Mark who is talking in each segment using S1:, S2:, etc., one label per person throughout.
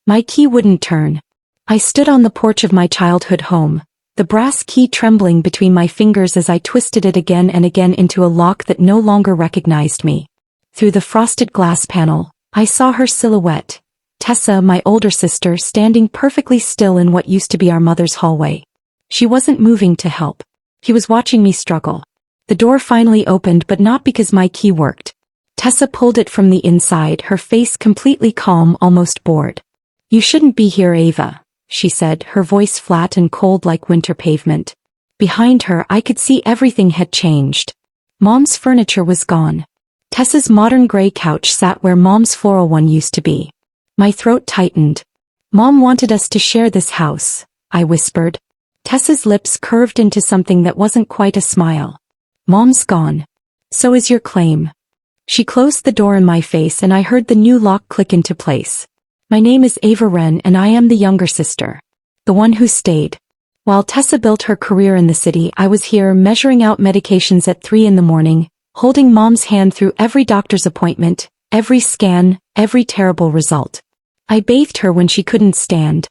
S1: My key wouldn't turn. I stood on the porch of my childhood home, the brass key trembling between my fingers as I twisted it again and again into a lock that no longer recognized me. Through the frosted glass panel, I saw her silhouette, Tessa, my older sister, standing perfectly still in what used to be our mother's hallway. She wasn't moving to help. She was watching me struggle. The door finally opened, but not because my key worked. Tessa pulled it from the inside, her face completely calm, almost bored. "You shouldn't be here, Ava," she said, her voice flat and cold like winter pavement. Behind her, I could see everything had changed. Mom's furniture was gone. Tessa's modern gray couch sat where Mom's floral one used to be. My throat tightened. "Mom wanted us to share this house," I whispered. Tessa's lips curved into something that wasn't quite a smile. "Mom's gone. So is your claim." She closed the door in my face and I heard the new lock click into place. "My name is Ava Wren and I am the younger sister. The one who stayed. While Tessa built her career in the city, I was here measuring out medications at 3 in the morning, holding Mom's hand through every doctor's appointment, every scan, every terrible result. I bathed her when she couldn't stand.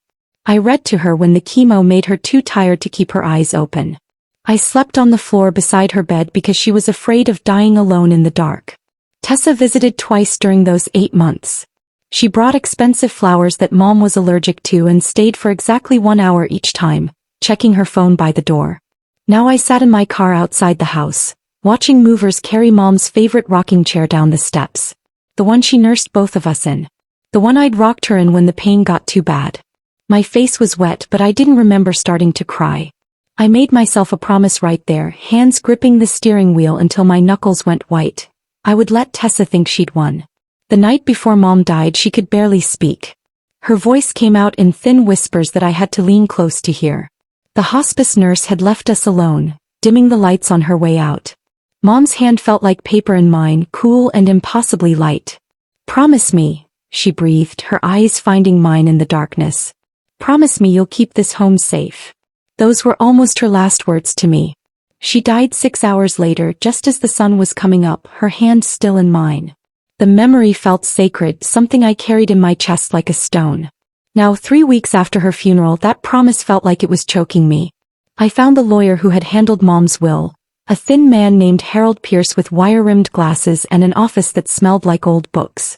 S1: I read to her when the chemo made her too tired to keep her eyes open. I slept on the floor beside her bed because she was afraid of dying alone in the dark. Tessa visited twice during those 8 months. She brought expensive flowers that Mom was allergic to and stayed for exactly 1 hour each time, checking her phone by the door. Now I sat in my car outside the house, watching movers carry Mom's favorite rocking chair down the steps. The one she nursed both of us in. The one I'd rocked her in when the pain got too bad. My face was wet, but I didn't remember starting to cry. I made myself a promise right there, hands gripping the steering wheel until my knuckles went white. I would let Tessa think she'd won. The night before Mom died, she could barely speak. Her voice came out in thin whispers that I had to lean close to hear. The hospice nurse had left us alone, dimming the lights on her way out. Mom's hand felt like paper in mine, cool and impossibly light. "Promise me," she breathed, her eyes finding mine in the darkness. "Promise me you'll keep this home safe." Those were almost her last words to me. She died 6 hours later, just as the sun was coming up, her hand still in mine. The memory felt sacred, something I carried in my chest like a stone. Now 3 weeks after her funeral, that promise felt like it was choking me. I found the lawyer who had handled Mom's will, a thin man named Harold Pierce with wire-rimmed glasses and an office that smelled like old books.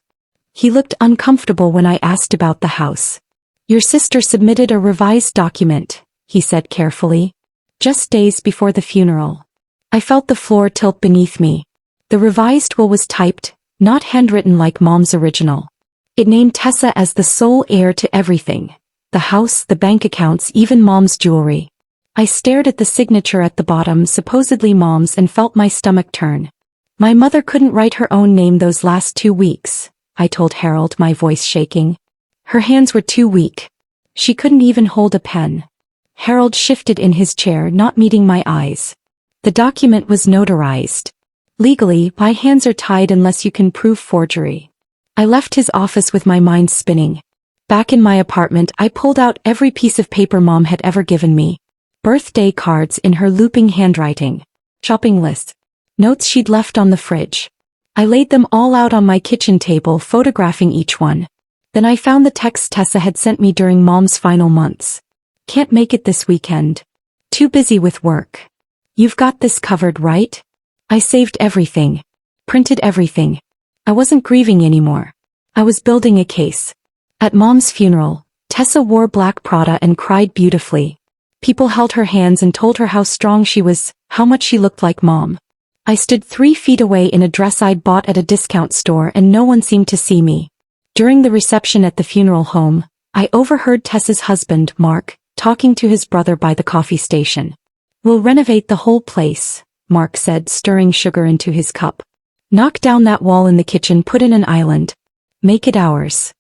S1: He looked uncomfortable when I asked about the house. "Your sister submitted a revised document," he said carefully. "Just days before the funeral." I felt the floor tilt beneath me. The revised will was typed, not handwritten like Mom's original. It named Tessa as the sole heir to everything. The house, the bank accounts, even Mom's jewelry. I stared at the signature at the bottom, supposedly Mom's, and felt my stomach turn. "My mother couldn't write her own name those last 2 weeks, I told Harold, my voice shaking. Her hands were too weak. She couldn't even hold a pen. Harold shifted in his chair, not meeting my eyes. The document was notarized. Legally, my hands are tied unless you can prove forgery. I left his office with my mind spinning. Back in my apartment, I pulled out every piece of paper Mom had ever given me. Birthday cards in her looping handwriting. Shopping lists. Notes she'd left on the fridge. I laid them all out on my kitchen table, photographing each one. Then I found the text Tessa had sent me during Mom's final months. "Can't make it this weekend. Too busy with work. You've got this covered, right?" I saved everything. Printed everything. I wasn't grieving anymore. I was building a case. At Mom's funeral, Tessa wore black Prada and cried beautifully. People held her hands and told her how strong she was, how much she looked like Mom. I stood 3 feet away in a dress I'd bought at a discount store and no one seemed to see me. During the reception at the funeral home, I overheard Tessa's husband, Mark, talking to his brother by the coffee station. "We'll renovate the whole place," Mark said, stirring sugar into his cup. "Knock down that wall in the kitchen, put in an island. Make it ours."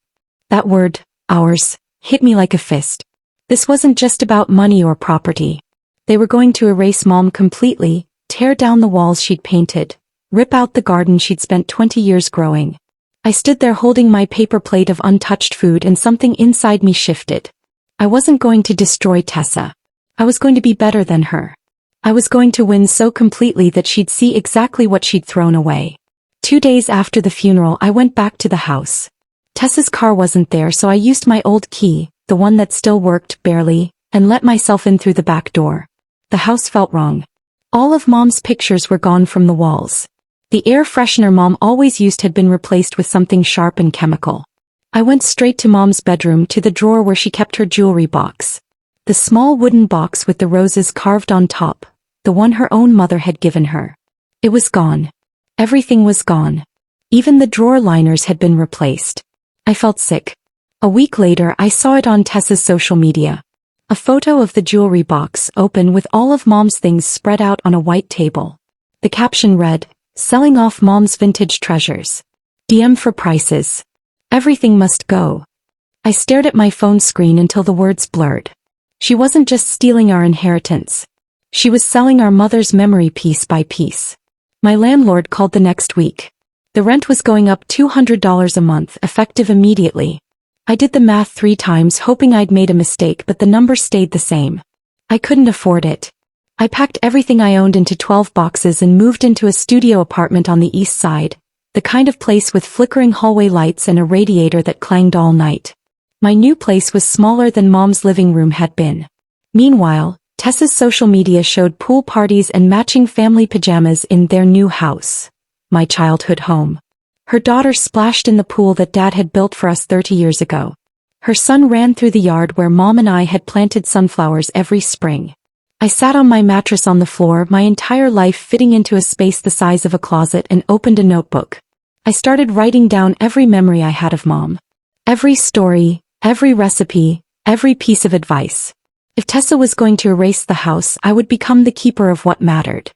S1: That word, ours, hit me like a fist. This wasn't just about money or property. They were going to erase Mom completely, tear down the walls she'd painted, rip out the garden she'd spent 20 years growing. I stood there holding my paper plate of untouched food and something inside me shifted. I wasn't going to destroy Tessa. I was going to be better than her. I was going to win so completely that she'd see exactly what she'd thrown away. 2 days after the funeral, I went back to the house. Tessa's car wasn't there, so I used my old key, the one that still worked, barely, and let myself in through the back door. The house felt wrong. All of Mom's pictures were gone from the walls. The air freshener Mom always used had been replaced with something sharp and chemical. I went straight to Mom's bedroom, to the drawer where she kept her jewelry box. The small wooden box with the roses carved on top, the one her own mother had given her. It was gone. Everything was gone. Even the drawer liners had been replaced. I felt sick. A week later I saw it on Tessa's social media. A photo of the jewelry box open with all of Mom's things spread out on a white table. The caption read, "Selling off Mom's vintage treasures. DM for prices. Everything must go." I stared at my phone screen until the words blurred. She wasn't just stealing our inheritance. She was selling our mother's memory piece by piece. My landlord called the next week. The rent was going up $200 a month, effective immediately. I did the math 3 times, hoping I'd made a mistake, but the number stayed the same. I couldn't afford it. I packed everything I owned into 12 boxes and moved into a studio apartment on the east side, the kind of place with flickering hallway lights and a radiator that clanged all night. My new place was smaller than Mom's living room had been. Meanwhile, Tessa's social media showed pool parties and matching family pajamas in their new house, my childhood home. Her daughter splashed in the pool that Dad had built for us 30 years ago. Her son ran through the yard where Mom and I had planted sunflowers every spring. I sat on my mattress on the floor, my entire life fitting into a space the size of a closet, and opened a notebook. I started writing down every memory I had of Mom. Every story, every recipe, every piece of advice. If Tessa was going to erase the house, I would become the keeper of what mattered.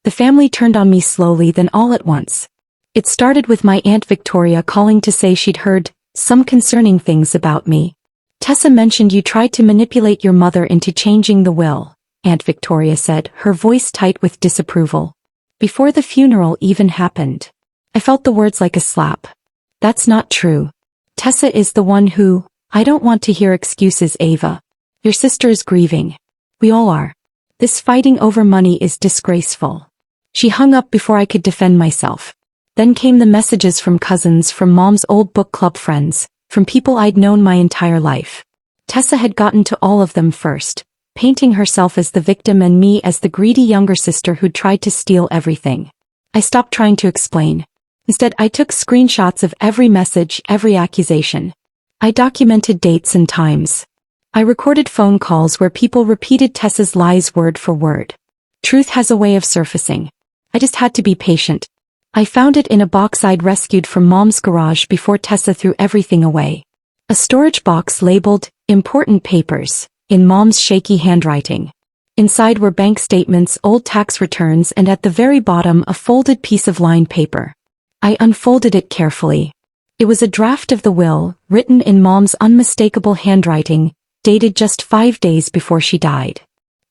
S1: The family turned on me slowly, then all at once. It started with my Aunt Victoria calling to say she'd heard some concerning things about me. "Tessa mentioned you tried to manipulate your mother into changing the will," Aunt Victoria said, her voice tight with disapproval. Before the funeral even happened. I felt the words like a slap. "That's not true. Tessa is the one who—" "I don't want to hear excuses, Ava. Your sister is grieving. We all are. This fighting over money is disgraceful." She hung up before I could defend myself. Then came the messages from cousins, from Mom's old book club friends, from people I'd known my entire life. Tessa had gotten to all of them first, painting herself as the victim and me as the greedy younger sister who'd tried to steal everything. I stopped trying to explain. Instead, I took screenshots of every message, every accusation. I documented dates and times. I recorded phone calls where people repeated Tessa's lies word for word. Truth has a way of surfacing. I just had to be patient. I found it in a box I'd rescued from Mom's garage before Tessa threw everything away. A storage box labeled, "Important Papers," in Mom's shaky handwriting. Inside were bank statements, old tax returns, and at the very bottom a folded piece of lined paper. I unfolded it carefully. It was a draft of the will, written in Mom's unmistakable handwriting, dated just 5 days before she died.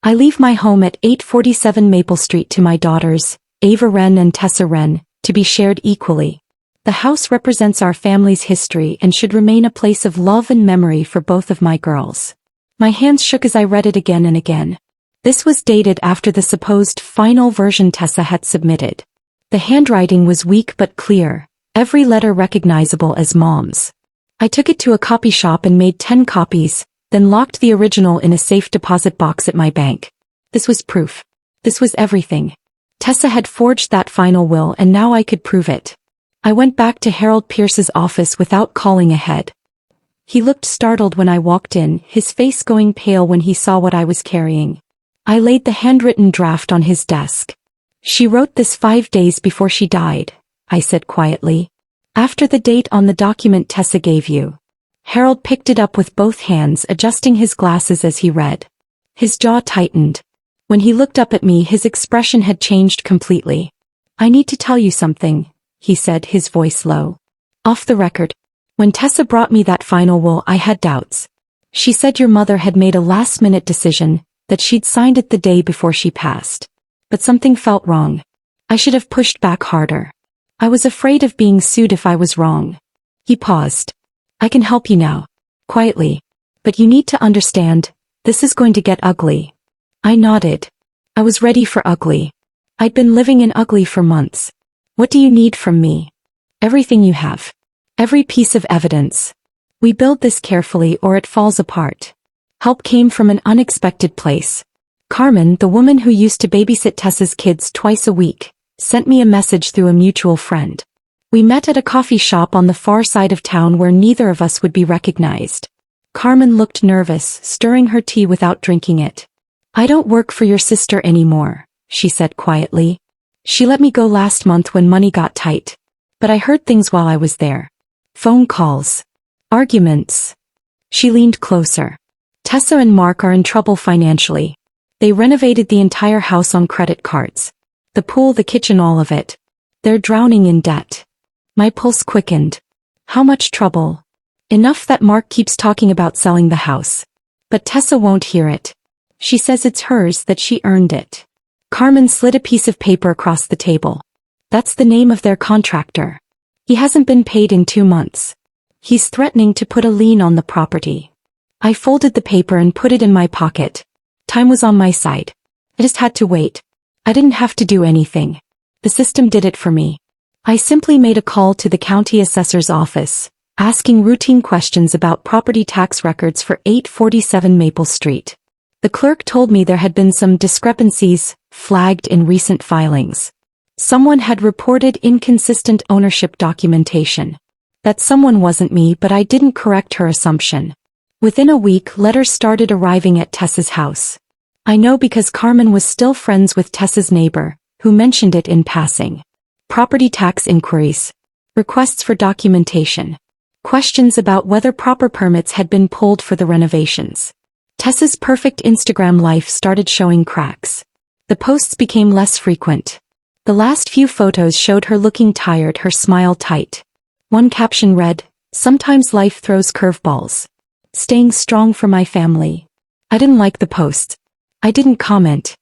S1: "I leave my home at 847 Maple Street to my daughters, Ava Wren and Tessa Wren, to be shared equally. The house represents our family's history and should remain a place of love and memory for both of my girls." My hands shook as I read it again and again. This was dated after the supposed final version Tessa had submitted. The handwriting was weak but clear, every letter recognizable as Mom's. I took it to a copy shop and made 10 copies, then locked the original in a safe deposit box at my bank. This was proof. This was everything. Tessa had forged that final will, and now I could prove it. I went back to Harold Pierce's office without calling ahead. He looked startled when I walked in, his face going pale when he saw what I was carrying. I laid the handwritten draft on his desk. "She wrote this 5 days before she died," I said quietly. "After the date on the document Tessa gave you." Harold picked it up with both hands, adjusting his glasses as he read. His jaw tightened. When he looked up at me, his expression had changed completely. "I need to tell you something," he said, his voice low. "Off the record. When Tessa brought me that final will, I had doubts. She said your mother had made a last-minute decision, that she'd signed it the day before she passed. But something felt wrong. I should have pushed back harder. I was afraid of being sued if I was wrong." He paused. "I can help you now. Quietly. But you need to understand, this is going to get ugly." I nodded. I was ready for ugly. I'd been living in ugly for months. "What do you need from me?" "Everything you have." Every piece of evidence. We build this carefully or it falls apart. Help came from an unexpected place. Carmen, the woman who used to babysit Tessa's kids twice a week, sent me a message through a mutual friend. We met at a coffee shop on the far side of town where neither of us would be recognized. Carmen looked nervous, stirring her tea without drinking it. "I don't work for your sister anymore," she said quietly. "She let me go last month when money got tight. But I heard things while I was there. Phone calls. Arguments." She leaned closer. "Tessa and Mark are in trouble financially. They renovated the entire house on credit cards. The pool, the kitchen, all of it. They're drowning in debt." My pulse quickened. How much trouble? Enough that Mark keeps talking about selling the house. But Tessa won't hear it. She says it's hers, that she earned it. Carmen slid a piece of paper across the table. "That's the name of their contractor. He hasn't been paid in 2 months. He's threatening to put a lien on the property." I folded the paper and put it in my pocket. Time was on my side. I just had to wait. I didn't have to do anything. The system did it for me. I simply made a call to the county assessor's office, asking routine questions about property tax records for 847 Maple Street. The clerk told me there had been some discrepancies flagged in recent filings. Someone had reported inconsistent ownership documentation. That someone wasn't me, but I didn't correct her assumption. Within a week, letters started arriving at Tessa's house. I know because Carmen was still friends with Tessa's neighbor, who mentioned it in passing. Property tax inquiries. Requests for documentation. Questions about whether proper permits had been pulled for the renovations. Tessa's perfect Instagram life started showing cracks. The posts became less frequent. The last few photos showed her looking tired, her smile tight. One caption read, "Sometimes life throws curveballs. Staying strong for my family." I didn't like the post. I didn't comment.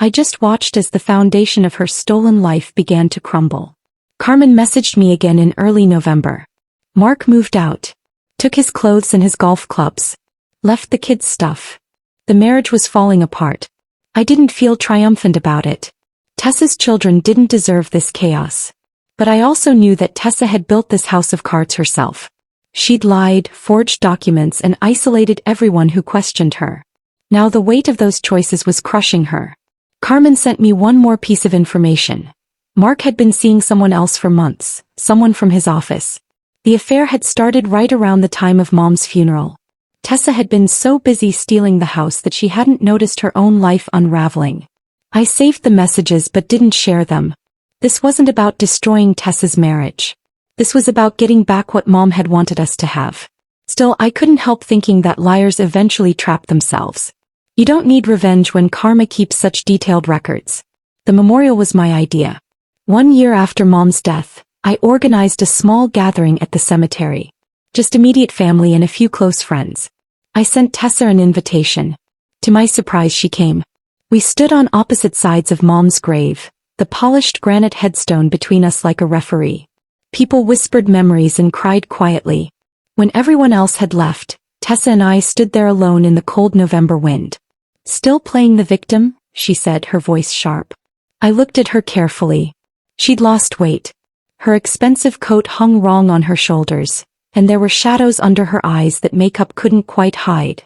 S1: I just watched as the foundation of her stolen life began to crumble. Carmen messaged me again in early November. Mark moved out. Took his clothes and his golf clubs. Left the kids' stuff. The marriage was falling apart. I didn't feel triumphant about it. Tessa's children didn't deserve this chaos. But I also knew that Tessa had built this house of cards herself. She'd lied, forged documents, and isolated everyone who questioned her. Now the weight of those choices was crushing her. Carmen sent me one more piece of information. Mark had been seeing someone else for months, someone from his office. The affair had started right around the time of Mom's funeral. Tessa had been so busy stealing the house that she hadn't noticed her own life unraveling. I saved the messages but didn't share them. This wasn't about destroying Tessa's marriage. This was about getting back what Mom had wanted us to have. Still, I couldn't help thinking that liars eventually trap themselves. You don't need revenge when karma keeps such detailed records. The memorial was my idea. 1 year after Mom's death, I organized a small gathering at the cemetery. Just immediate family and a few close friends. I sent Tessa an invitation. To my surprise, she came. We stood on opposite sides of Mom's grave, the polished granite headstone between us like a referee. People whispered memories and cried quietly. When everyone else had left, Tessa and I stood there alone in the cold November wind. "Still playing the victim?" she said, her voice sharp. I looked at her carefully. She'd lost weight. Her expensive coat hung wrong on her shoulders, and there were shadows under her eyes that makeup couldn't quite hide.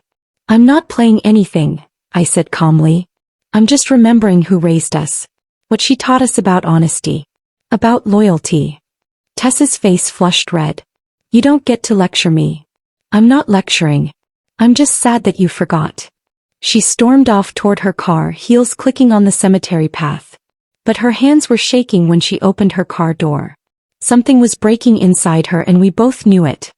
S1: "I'm not playing anything," I said calmly. "I'm just remembering who raised us. What she taught us about honesty. About loyalty." Tessa's face flushed red. "You don't get to lecture me." "I'm not lecturing. I'm just sad that you forgot." She stormed off toward her car, heels clicking on the cemetery path. But her hands were shaking when she opened her car door. Something was breaking inside her and we both knew it.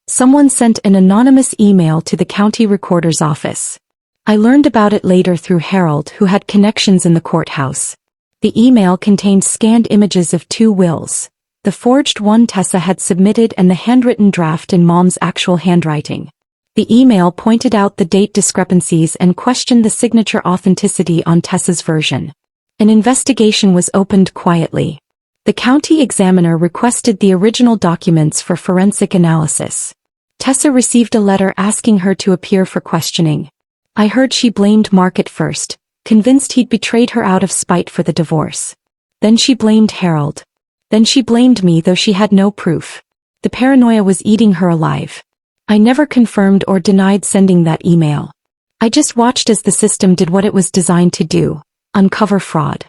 S1: Someone sent an anonymous email to the county recorder's office. I learned about it later through Harold, who had connections in the courthouse. The email contained scanned images of 2 wills. The forged one Tessa had submitted and the handwritten draft in Mom's actual handwriting. The email pointed out the date discrepancies and questioned the signature authenticity on Tessa's version. An investigation was opened quietly. The county examiner requested the original documents for forensic analysis. Tessa received a letter asking her to appear for questioning. I heard she blamed Mark at first, convinced he'd betrayed her out of spite for the divorce. Then she blamed Harold. Then she blamed me, though she had no proof. The paranoia was eating her alive. I never confirmed or denied sending that email. I just watched as the system did what it was designed to do: uncover fraud.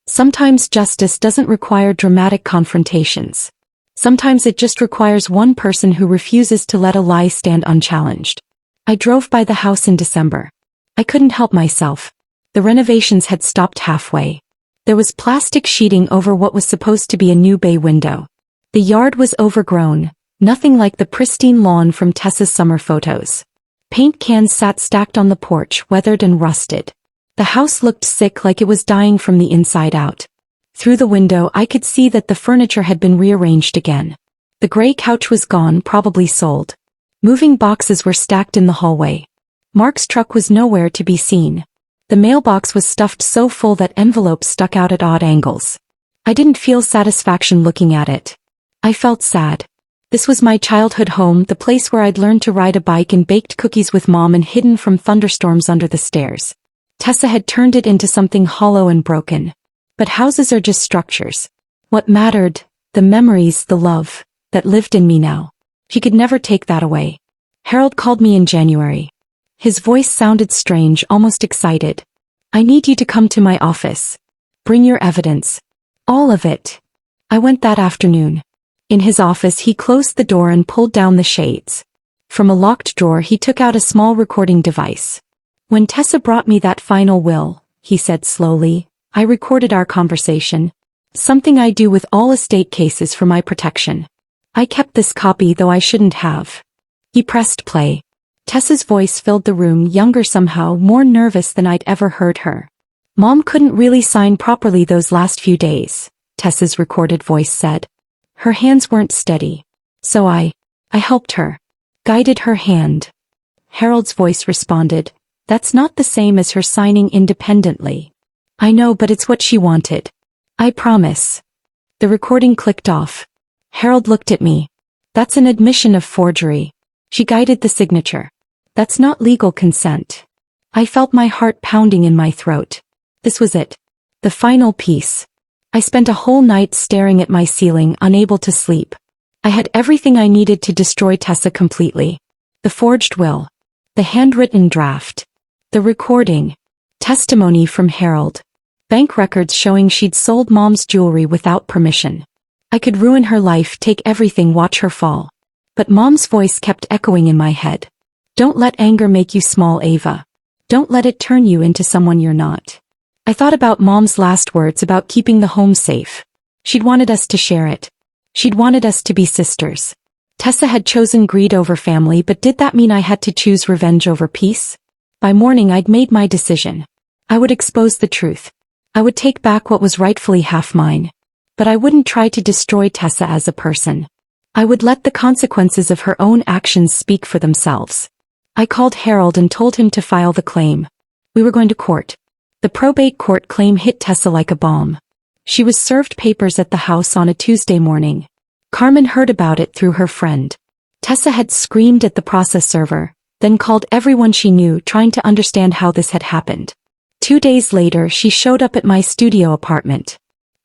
S1: Sometimes justice doesn't require dramatic confrontations. Sometimes it just requires one person who refuses to let a lie stand unchallenged. I drove by the house in December. I couldn't help myself. The renovations had stopped halfway. There was plastic sheeting over what was supposed to be a new bay window. The yard was overgrown, nothing like the pristine lawn from Tessa's summer photos. Paint cans sat stacked on the porch, weathered and rusted. The house looked sick, like it was dying from the inside out. Through the window I could see that the furniture had been rearranged again. The gray couch was gone, probably sold. Moving boxes were stacked in the hallway. Mark's truck was nowhere to be seen. The mailbox was stuffed so full that envelopes stuck out at odd angles. I didn't feel satisfaction looking at it. I felt sad. This was my childhood home, the place where I'd learned to ride a bike and baked cookies with Mom and hidden from thunderstorms under the stairs. Tessa had turned it into something hollow and broken. But houses are just structures. What mattered, the memories, the love, that lived in me now. She could never take that away. Harold called me in January. His voice sounded strange, almost excited. I need you to come to my office. Bring your evidence. All of it. I went that afternoon. In his office he closed the door and pulled down the shades. From a locked drawer he took out a small recording device. When Tessa brought me that final will, he said slowly, I recorded our conversation. Something I do with all estate cases for my protection. I kept this copy, though I shouldn't have. He pressed play. Tessa's voice filled the room, younger somehow, more nervous than I'd ever heard her. Mom couldn't really sign properly those last few days, Tessa's recorded voice said. Her hands weren't steady. So I helped her. Guided her hand. Harold's voice responded, that's not the same as her signing independently. I know, but it's what she wanted. I promise. The recording clicked off. Harold looked at me. That's an admission of forgery. She guided the signature. That's not legal consent. I felt my heart pounding in my throat. This was it. The final piece. I spent a whole night staring at my ceiling, unable to sleep. I had everything I needed to destroy Tessa completely. The forged will. The handwritten draft. The recording. Testimony from Harold. Bank records showing she'd sold Mom's jewelry without permission. I could ruin her life, take everything, watch her fall. But Mom's voice kept echoing in my head. Don't let anger make you small, Ava. Don't let it turn you into someone you're not. I thought about Mom's last words about keeping the home safe. She'd wanted us to share it. She'd wanted us to be sisters. Tessa had chosen greed over family, but did that mean I had to choose revenge over peace? By morning I'd made my decision. I would expose the truth. I would take back what was rightfully half mine. But I wouldn't try to destroy Tessa as a person. I would let the consequences of her own actions speak for themselves. I called Harold and told him to file the claim. We were going to court. The probate court claim hit Tessa like a bomb. She was served papers at the house on a Tuesday morning. Carmen heard about it through her friend. Tessa had screamed at the process server, then called everyone she knew, trying to understand how this had happened. 2 days later she showed up at my studio apartment.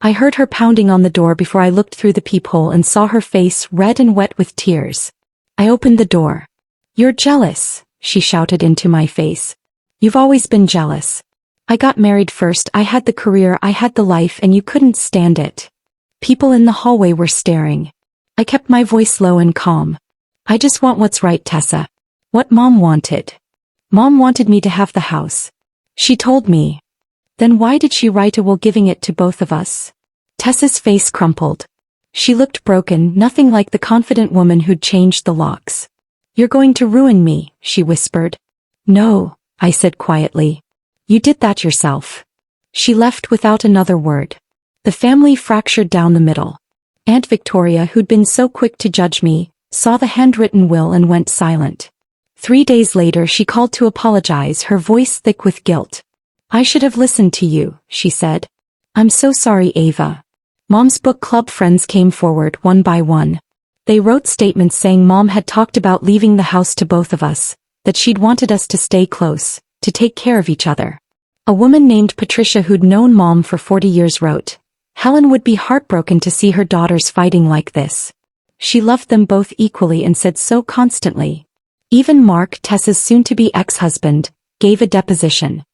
S1: I heard her pounding on the door before I looked through the peephole and saw her face red and wet with tears. I opened the door. You're jealous, she shouted into my face. You've always been jealous. I got married first, I had the career, I had the life, and you couldn't stand it. People in the hallway were staring. I kept my voice low and calm. I just want what's right, Tessa. What Mom wanted. Mom wanted me to have the house. She told me. Then why did she write a will giving it to both of us? Tessa's face crumpled. She looked broken, nothing like the confident woman who'd changed the locks. You're going to ruin me, she whispered. No, I said quietly. You did that yourself. She left without another word. The family fractured down the middle. Aunt Victoria, who'd been so quick to judge me, saw the handwritten will and went silent. 3 days later she called to apologize, her voice thick with guilt. I should have listened to you, she said. I'm so sorry, Ava. Mom's book club friends came forward one by one. They wrote statements saying Mom had talked about leaving the house to both of us, that she'd wanted us to stay close, to take care of each other. A woman named Patricia, who'd known Mom for 40 years, wrote, Helen would be heartbroken to see her daughters fighting like this. She loved them both equally and said so constantly. Even Mark, Tessa's soon-to-be ex-husband, gave a deposition.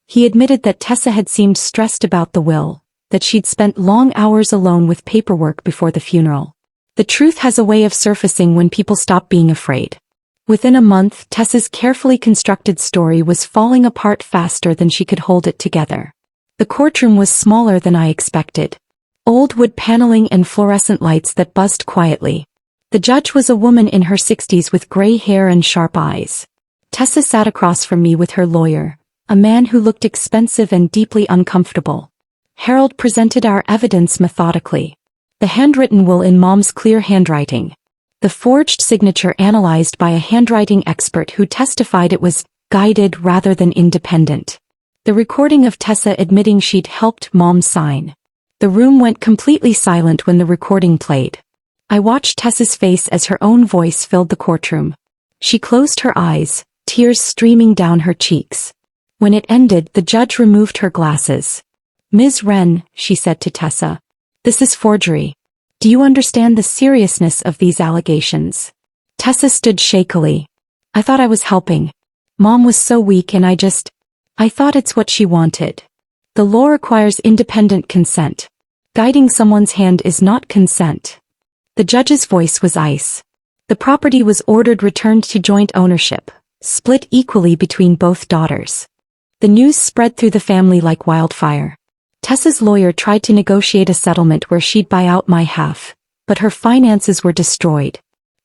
S1: He admitted that Tessa had seemed stressed about the will, that she'd spent long hours alone with paperwork before the funeral. The truth has a way of surfacing when people stop being afraid. Within a month, Tessa's carefully constructed story was falling apart faster than she could hold it together. The courtroom was smaller than I expected. Old wood paneling and fluorescent lights that buzzed quietly. The judge was a woman in her 60s with gray hair and sharp eyes. Tessa sat across from me with her lawyer, a man who looked expensive and deeply uncomfortable. Harold presented our evidence methodically. The handwritten will in Mom's clear handwriting. The forged signature analyzed by a handwriting expert who testified it was guided rather than independent. The recording of Tessa admitting she'd helped Mom sign. The room went completely silent when the recording played. I watched Tessa's face as her own voice filled the courtroom. She closed her eyes, tears streaming down her cheeks. When it ended, the judge removed her glasses. "Ms. Wren," she said to Tessa, "this is forgery. Do you understand the seriousness of these allegations?" Tessa stood shakily. "I thought I was helping. Mom was so weak and I thought it's what she wanted. The law requires independent consent. Guiding someone's hand is not consent." The judge's voice was ice. The property was ordered returned to joint ownership, split equally between both daughters. The news spread through the family like wildfire. Tessa's lawyer tried to negotiate a settlement where she'd buy out my half, but her finances were destroyed.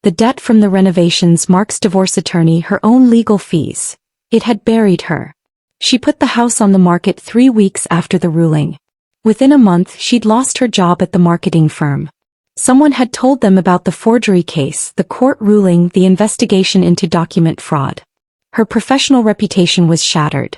S1: The debt from the renovations, Mark's divorce attorney, her own legal fees. It had buried her. She put the house on the market 3 weeks after the ruling. Within a month, she'd lost her job at the marketing firm. Someone had told them about the forgery case, the court ruling, the investigation into document fraud. Her professional reputation was shattered.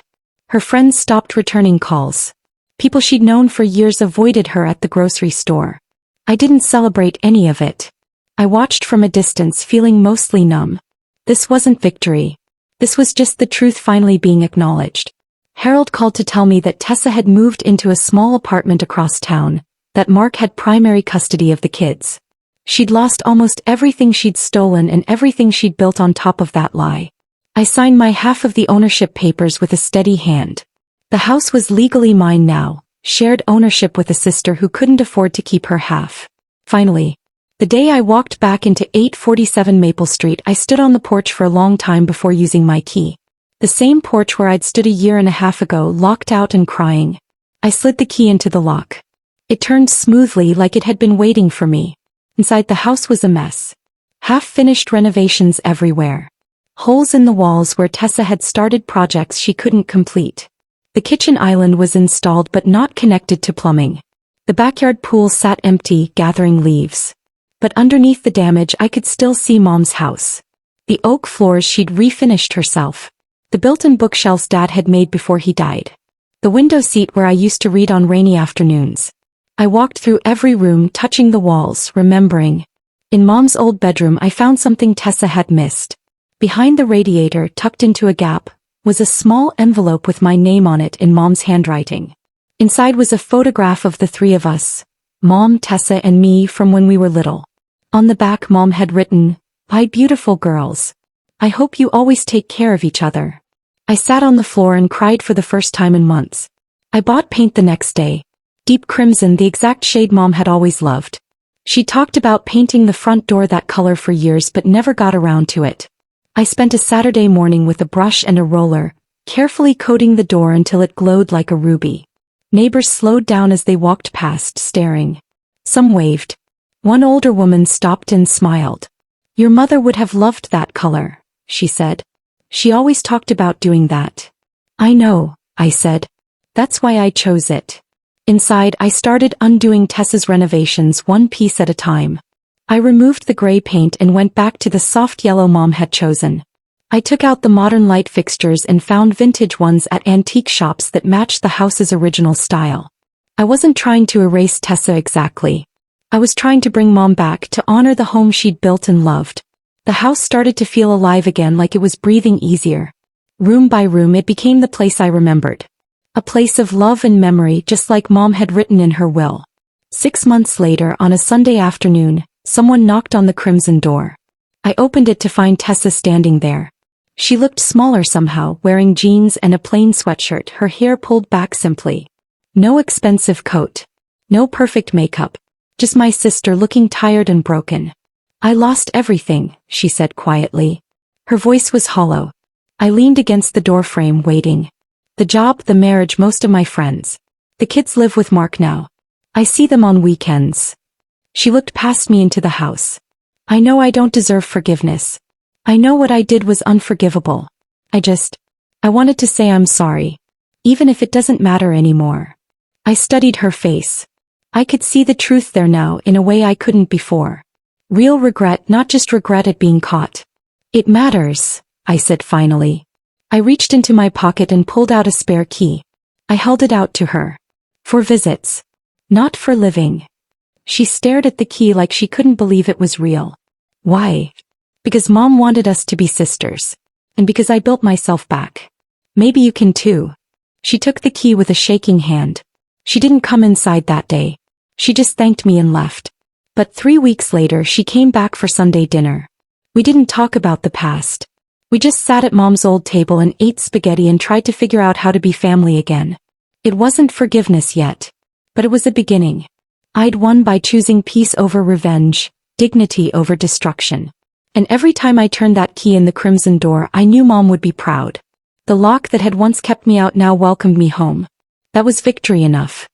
S1: Her friends stopped returning calls. People she'd known for years avoided her at the grocery store. I didn't celebrate any of it. I watched from a distance, feeling mostly numb. This wasn't victory. This was just the truth finally being acknowledged. Harold called to tell me that Tessa had moved into a small apartment across town, that Mark had primary custody of the kids. She'd lost almost everything she'd stolen and everything she'd built on top of that lie. I signed my half of the ownership papers with a steady hand. The house was legally mine now, shared ownership with a sister who couldn't afford to keep her half. Finally, the day I walked back into 847 Maple Street, I stood on the porch for a long time before using my key. The same porch where I'd stood a year and a half ago, locked out and crying. I slid the key into the lock. It turned smoothly like it had been waiting for me. Inside the house was a mess. Half-finished renovations everywhere. Holes in the walls where Tessa had started projects she couldn't complete. The kitchen island was installed but not connected to plumbing. The backyard pool sat empty, gathering leaves. But underneath the damage I could still see Mom's house. The oak floors she'd refinished herself. The built-in bookshelves Dad had made before he died. The window seat where I used to read on rainy afternoons. I walked through every room, touching the walls, remembering. In Mom's old bedroom I found something Tessa had missed. Behind the radiator, tucked into a gap, was a small envelope with my name on it in Mom's handwriting. Inside was a photograph of the 3 of us, Mom, Tessa, and me from when we were little. On the back Mom had written, "My beautiful girls. I hope you always take care of each other." I sat on the floor and cried for the first time in months. I bought paint the next day. Deep crimson, the exact shade Mom had always loved. She talked about painting the front door that color for years but never got around to it. I spent a Saturday morning with a brush and a roller, carefully coating the door until it glowed like a ruby. Neighbors slowed down as they walked past, staring. Some waved. One older woman stopped and smiled. "Your mother would have loved that color," she said. "She always talked about doing that." "I know," I said. "That's why I chose it." Inside, I started undoing Tessa's renovations one piece at a time. I removed the gray paint and went back to the soft yellow Mom had chosen. I took out the modern light fixtures and found vintage ones at antique shops that matched the house's original style. I wasn't trying to erase Tessa exactly. I was trying to bring Mom back, to honor the home she'd built and loved. The house started to feel alive again, like it was breathing easier. Room by room it became the place I remembered. A place of love and memory, just like Mom had written in her will. 6 months later, on a Sunday afternoon, Someone knocked on the crimson door. I opened it to find Tessa standing there. She looked smaller somehow, wearing jeans and a plain sweatshirt, her hair pulled back simply. No expensive coat. No perfect makeup. Just my sister looking tired and broken. "I lost everything," she said quietly. Her voice was hollow. I leaned against the doorframe waiting. "The job, the marriage, most of my friends. The kids live with Mark now. I see them on weekends." She looked past me into the house. "I know I don't deserve forgiveness. I know what I did was unforgivable. I wanted to say I'm sorry. Even if it doesn't matter anymore." I studied her face. I could see the truth there now in a way I couldn't before. Real regret, not just regret at being caught. "It matters," I said finally. I reached into my pocket and pulled out a spare key. I held it out to her. "For visits. Not for living." She stared at the key like she couldn't believe it was real. "Why?" "Because Mom wanted us to be sisters. And because I built myself back. Maybe you can too." She took the key with a shaking hand. She didn't come inside that day. She just thanked me and left. But 3 weeks later she came back for Sunday dinner. We didn't talk about the past. We just sat at Mom's old table and ate spaghetti and tried to figure out how to be family again. It wasn't forgiveness yet. But it was a beginning. I'd won by choosing peace over revenge, dignity over destruction. And every time I turned that key in the crimson door, I knew Mom would be proud. The lock that had once kept me out now welcomed me home. That was victory enough.